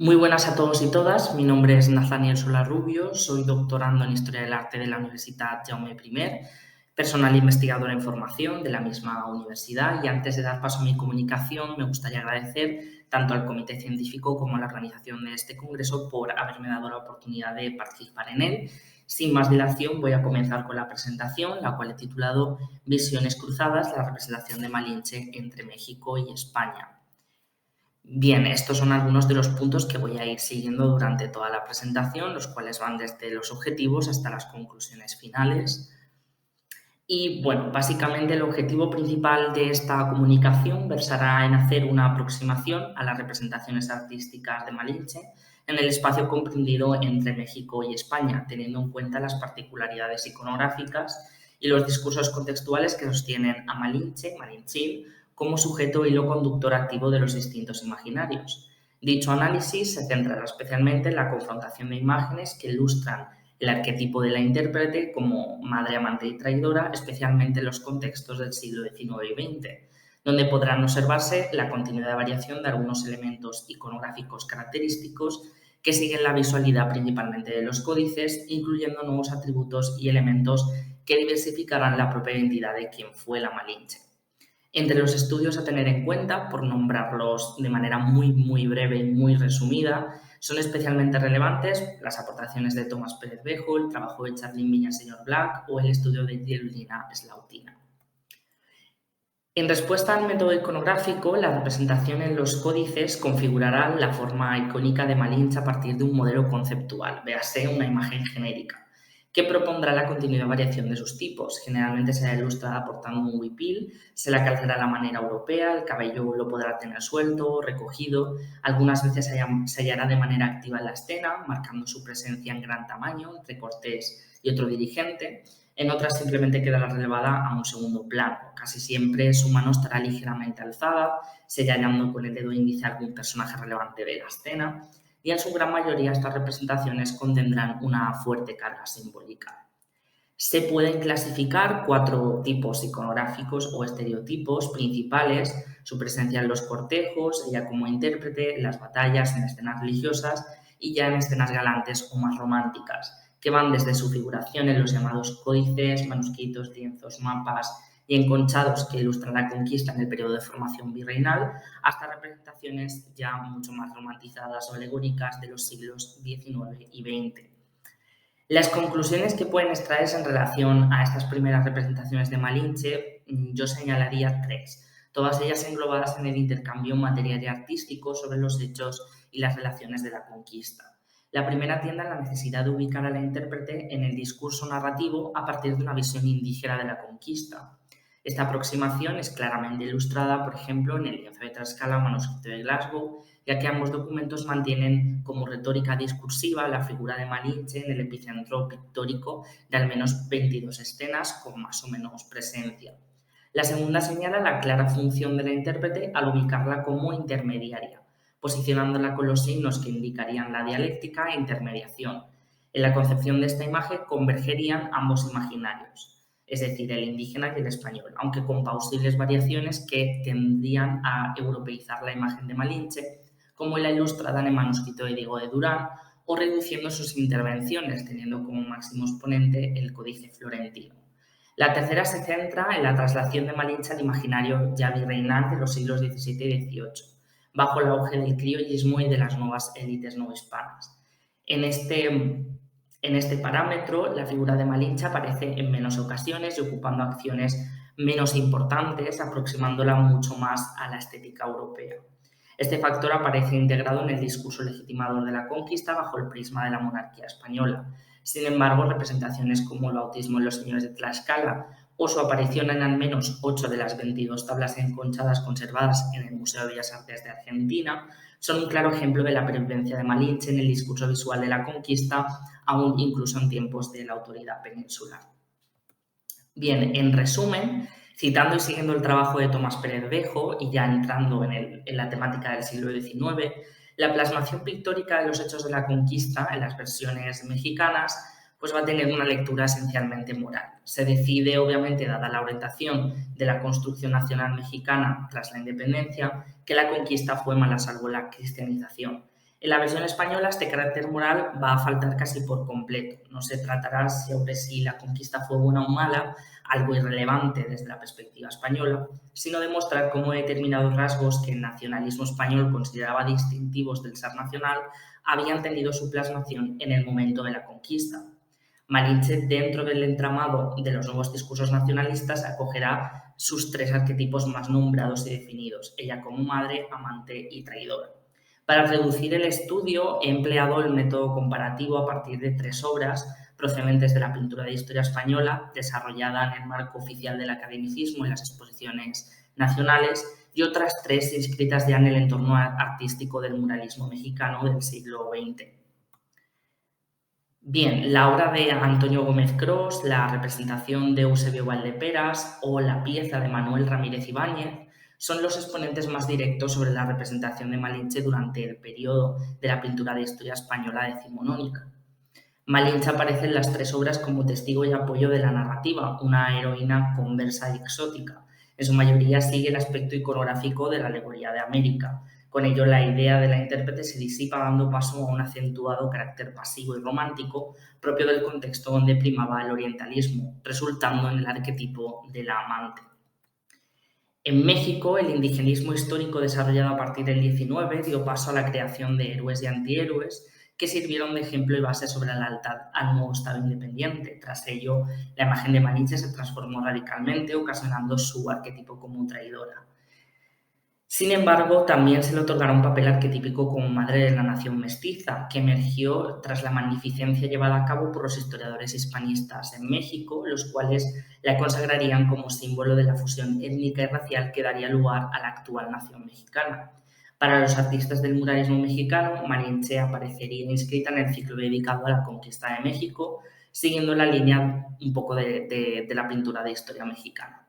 Muy buenas a todos y todas, mi nombre es Nathaniel Solarrubio, soy doctorando en Historia del Arte de la Universidad Jaume I, personal investigador en formación de la misma universidad, y antes de dar paso a mi comunicación me gustaría agradecer tanto al comité científico como a la organización de este congreso por haberme dado la oportunidad de participar en él. Sin más dilación voy a comenzar con la presentación, la cual he titulado Visiones cruzadas, la representación de Malinche entre México y España. Bien, estos son algunos de los puntos que voy a ir siguiendo durante toda la presentación, los cuales van desde los objetivos hasta las conclusiones finales. Y bueno, básicamente el objetivo principal de esta comunicación versará en hacer una aproximación a las representaciones artísticas de Malinche en el espacio comprendido entre México y España, teniendo en cuenta las particularidades iconográficas y los discursos contextuales que sostienen a Malinche, Malinchín, como sujeto y hilo conductor activo de los distintos imaginarios. Dicho análisis se centrará especialmente en la confrontación de imágenes que ilustran el arquetipo de la intérprete como madre amante y traidora, especialmente en los contextos del siglo XIX y XX, donde podrán observarse la continuidad de variación de algunos elementos iconográficos característicos que siguen la visualidad principalmente de los códices, incluyendo nuevos atributos y elementos que diversificarán la propia identidad de quien fue la Malinche. Entre los estudios a tener en cuenta, por nombrarlos de manera muy breve y muy resumida, son especialmente relevantes las aportaciones de Tomás Pérez Bejo, el trabajo de Charlene Villaseñor Black o el estudio de Yerulina Slautina. En respuesta al método iconográfico, la representación en los códices configurará la forma icónica de Malinche a partir de un modelo conceptual, véase una imagen genérica, que propondrá la continua variación de sus tipos. Generalmente será ilustrada aportando un huipil, se la calcará a la manera europea, el cabello lo podrá tener suelto, recogido, algunas veces se hallará de manera activa en la escena, marcando su presencia en gran tamaño, entre Cortés y otro dirigente. En otras simplemente quedará relevada a un segundo plano. Casi siempre su mano estará ligeramente alzada, señalando con el dedo índice a algún personaje relevante de la escena, y en su gran mayoría estas representaciones contendrán una fuerte carga simbólica. Se pueden clasificar 4 tipos iconográficos o estereotipos principales: su presencia en los cortejos, ella como intérprete, en las batallas, en escenas religiosas y ya en escenas galantes o más románticas, que van desde su figuración en los llamados códices, manuscritos, lienzos, mapas y enconchados que ilustran la conquista en el periodo de formación virreinal, hasta representaciones ya mucho más romantizadas o alegóricas de los siglos XIX y XX. Las conclusiones que pueden extraerse en relación a estas primeras representaciones de Malinche, yo señalaría 3, todas ellas englobadas en el intercambio material y artístico sobre los hechos y las relaciones de la conquista. La primera atiende a la necesidad de ubicar a la intérprete en el discurso narrativo a partir de una visión indígena de la conquista. Esta aproximación es claramente ilustrada, por ejemplo, en el lienzo de Tlaxcala, manuscrito de Glasgow, ya que ambos documentos mantienen como retórica discursiva la figura de Malinche en el epicentro pictórico de al menos 22 escenas con más o menos presencia. La segunda señala la clara función de la intérprete al ubicarla como intermediaria, posicionándola con los signos que indicarían la dialéctica e intermediación. En la concepción de esta imagen convergerían ambos imaginarios, es decir, el indígena y el español, aunque con plausibles variaciones que tendrían a europeizar la imagen de Malinche, como la ilustrada en el manuscrito de Diego de Durán, o reduciendo sus intervenciones, teniendo como máximo exponente el Códice Florentino. La tercera se centra en la traslación de Malinche al imaginario ya virreinal de los siglos XVII y XVIII, bajo el auge del criollismo y de las nuevas élites no hispanas. En este parámetro, la figura de Malinche aparece en menos ocasiones y ocupando acciones menos importantes, aproximándola mucho más a la estética europea. Este factor aparece integrado en el discurso legitimador de la conquista bajo el prisma de la monarquía española. Sin embargo, representaciones como el bautismo en los señores de Tlaxcala o su aparición en al menos 8 de las 22 tablas enconchadas conservadas en el Museo de Bellas Artes de Argentina son un claro ejemplo de la pervivencia de Malinche en el discurso visual de la conquista, aún incluso en tiempos de la autoridad peninsular. Bien, en resumen, citando y siguiendo el trabajo de Tomás Pérez Bejo y ya entrando en la temática del siglo XIX, la plasmación pictórica de los hechos de la conquista en las versiones mexicanas pues va a tener una lectura esencialmente moral. Se decide, obviamente, dada la orientación de la construcción nacional mexicana tras la independencia, que la conquista fue mala salvo la cristianización. En la versión española este carácter moral va a faltar casi por completo. No se tratará sobre si la conquista fue buena o mala, algo irrelevante desde la perspectiva española, sino demostrar cómo determinados rasgos que el nacionalismo español consideraba distintivos del ser nacional habían tenido su plasmación en el momento de la conquista. Malinche, dentro del entramado de los nuevos discursos nacionalistas, acogerá sus tres arquetipos más nombrados y definidos, ella como madre, amante y traidora. Para reducir el estudio he empleado el método comparativo a partir de tres obras procedentes de la pintura de historia española, desarrollada en el marco oficial del academicismo en las exposiciones nacionales, y otras tres inscritas ya en el entorno artístico del muralismo mexicano del siglo XX. Bien, la obra de Antonio Gómez Cros, la representación de Eusebio Valdeperas o la pieza de Manuel Ramírez Ibáñez son los exponentes más directos sobre la representación de Malinche durante el periodo de la pintura de historia española decimonónica. Malinche aparece en las tres obras como testigo y apoyo de la narrativa, una heroína conversa y exótica. En su mayoría sigue el aspecto iconográfico de la alegoría de América. Con ello, la idea de la intérprete se disipa dando paso a un acentuado carácter pasivo y romántico propio del contexto donde primaba el orientalismo, resultando en el arquetipo de la amante. En México, el indigenismo histórico desarrollado a partir del XIX dio paso a la creación de héroes y antihéroes que sirvieron de ejemplo y base sobre la lealtad al nuevo Estado independiente. Tras ello, la imagen de Malinche se transformó radicalmente, ocasionando su arquetipo como traidora. Sin embargo, también se le otorgará un papel arquetípico como madre de la nación mestiza, que emergió tras la magnificencia llevada a cabo por los historiadores hispanistas en México, los cuales la consagrarían como símbolo de la fusión étnica y racial que daría lugar a la actual nación mexicana. Para los artistas del muralismo mexicano, Malinche aparecería inscrita en el ciclo dedicado a la conquista de México, siguiendo la línea un poco de la pintura de historia mexicana.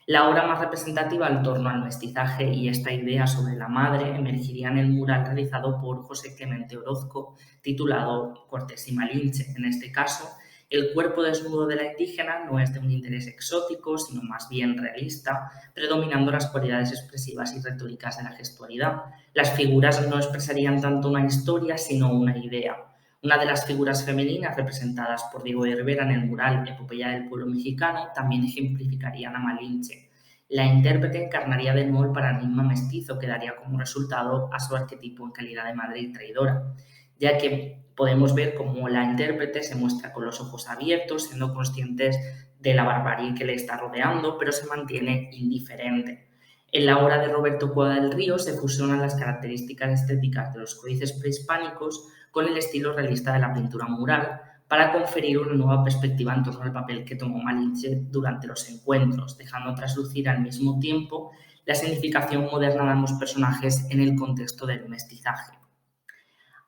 La obra más representativa en torno al mestizaje y esta idea sobre la madre emergiría en el mural realizado por José Clemente Orozco, titulado Cortés y Malinche. En este caso, el cuerpo desnudo de la indígena no es de un interés exótico, sino más bien realista, predominando las cualidades expresivas y retóricas de la gestualidad. Las figuras no expresarían tanto una historia, sino una idea. Una de las figuras femeninas representadas por Diego de Rivera en el mural Epopeya del Pueblo Mexicano también ejemplificarían a Malinche. La intérprete encarnaría de nuevo el paradigma mestizo que daría como resultado a su arquetipo en calidad de madre y traidora, ya que podemos ver cómo la intérprete se muestra con los ojos abiertos, siendo conscientes de la barbarie que le está rodeando, pero se mantiene indiferente. En la obra de Roberto Cuadra del Río se fusionan las características estéticas de los códices prehispánicos con el estilo realista de la pintura mural para conferir una nueva perspectiva en torno al papel que tomó Malinche durante los encuentros, dejando traslucir al mismo tiempo la significación moderna de ambos personajes en el contexto del mestizaje.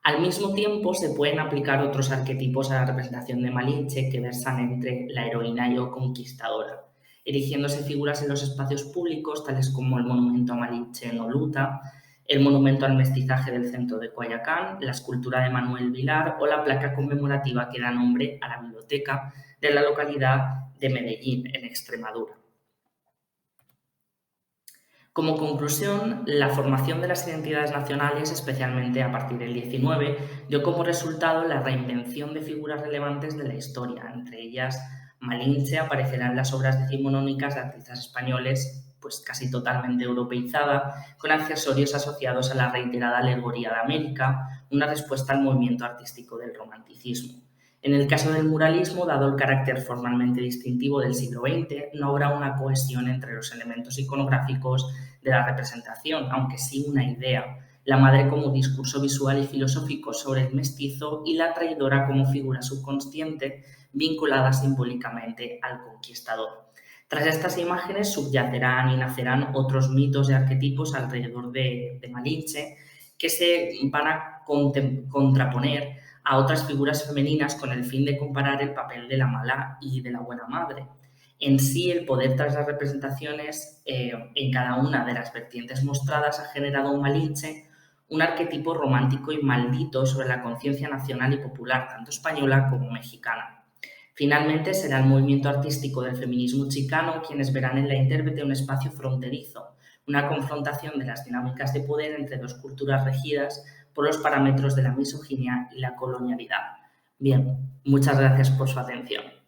Al mismo tiempo, se pueden aplicar otros arquetipos a la representación de Malinche que versan entre la heroína y la conquistadora, erigiéndose figuras en los espacios públicos, tales como el monumento a Malinche en Oluta, el monumento al mestizaje del centro de Coyoacán, la escultura de Manuel Vilar o la placa conmemorativa que da nombre a la biblioteca de la localidad de Medellín, en Extremadura. Como conclusión, la formación de las identidades nacionales, especialmente a partir del XIX, dio como resultado la reinvención de figuras relevantes de la historia. Entre ellas, Malinche aparecerá en las obras decimonónicas de artistas españoles, pues casi totalmente europeizada, con accesorios asociados a la reiterada alegoría de América, una respuesta al movimiento artístico del romanticismo. En el caso del muralismo, dado el carácter formalmente distintivo del siglo XX, no habrá una cohesión entre los elementos iconográficos de la representación, aunque sí una idea. La madre como discurso visual y filosófico sobre el mestizo y la traidora como figura subconsciente vinculada simbólicamente al conquistador. Tras estas imágenes subyacerán y nacerán otros mitos y arquetipos alrededor de Malinche que se van a contraponer a otras figuras femeninas con el fin de comparar el papel de la mala y de la buena madre. En sí, el poder tras las representaciones en cada una de las vertientes mostradas ha generado en Malinche un arquetipo romántico y maldito sobre la conciencia nacional y popular, tanto española como mexicana. Finalmente, será el movimiento artístico del feminismo chicano quienes verán en la intérprete un espacio fronterizo, una confrontación de las dinámicas de poder entre dos culturas regidas por los parámetros de la misoginia y la colonialidad. Bien, muchas gracias por su atención.